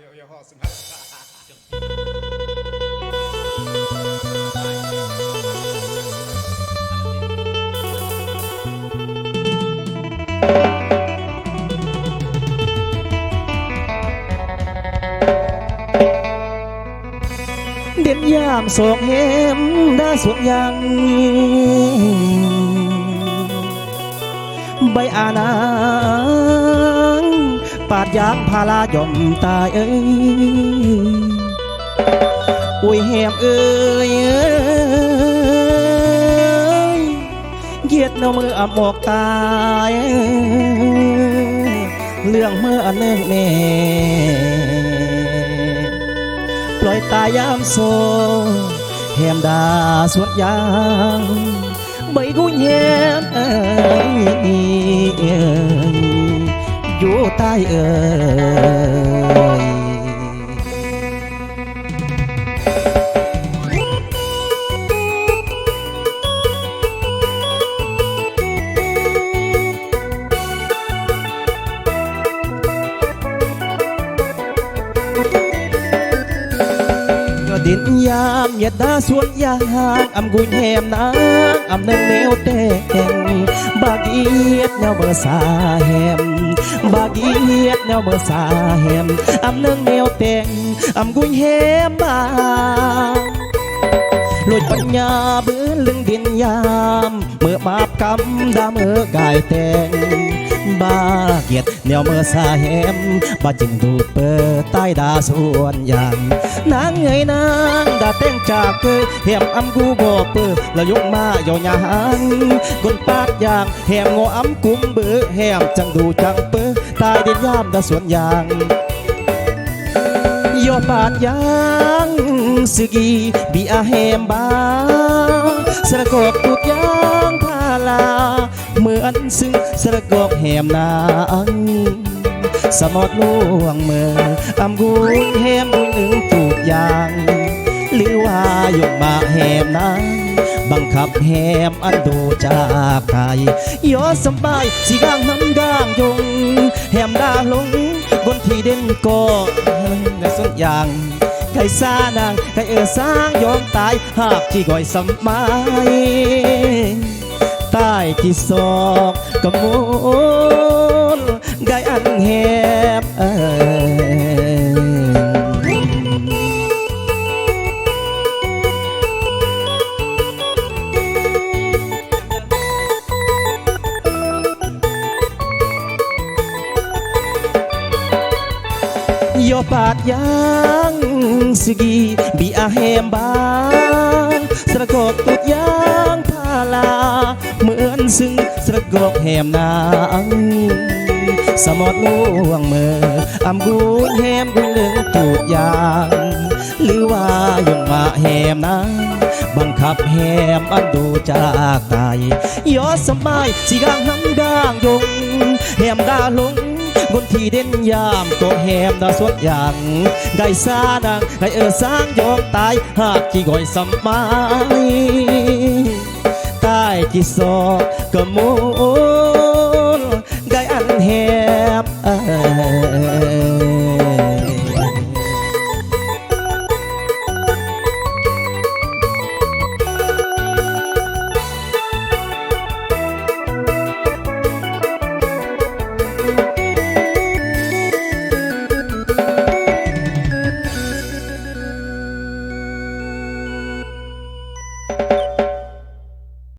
อย่าห่อสินะเด่นยามโศกเห็มดาสวนยังใบอาณางปาดยางพาราย่อมตายอุ้ยแหมเหยียดเนามืออับออกตายเรื่องเมื่ออันเนิ่งแน่ปล่อยตายยามโซแหมดาสวนยางใบกุแยมอยู่ใต้ดินยามเหยียดดาสวนยางอำกุญแหมนางอำเนินแนวแต่งบากีเฮ็ดแนวเบอร์สาแหมบากีเฮ็ดแนวเบอร์สาแหมอำเนินแนวแต่งอำกุญแหมบาลดปัญญาเบื้อลึงดินยามเมื่อบาปกรรมดาเมื่อกายแต่งบาเกียดแนวเมื่อสาแหมบาจึงดูเปิดใต้ดาส่วนยางนางเงยนางดาแต่งจากเกยแหมอำกูบ่เปิดแล้วยกมาโยยางคนปาดยางแหมงออำกุมเบือแหมจังดูจังเปิดตายดินยามดาส่วนยางโยปาดยางสกีบีอาแหมบาสระกบตุกยางพาลาเหมือนซึ่งสระกบแหมนางสมอดล่วงเมื่ออำกุญแหมบุญหนึ่งตูกยางหรือว่าหยกมาแหมนางบังคับแหมอันดูจากไกลยอสบายสีกางน้ำกางยงแหมดาลงบนที่เด่นก็ในส้นยางไก่ซานางไก่สร้างยอมตายหากที่ก่อยสมัยใต้ที่ศอกกระมูลไก่อันแหบโยปาดยางสกีบีอาแหมบาสระกบตุดยางพาลาเหมือนซึ่งสระกบแหมนางสมอดล่วงเมื่ออำกุญแหมกุญหนึ่งตูดยางหรือว่ายงมาแหมนางบังคับแหมอันดูจากไกลยอสมัยสีกางน้ำกางยงแหมดาลงบนที่เด่นยามก็แหมดาสวดอย่างไก่ซาดังไก่สร้างยอมตายหากที่ก่อยสมัยใต้ที่ศอกก็มูลไก่อันแหบ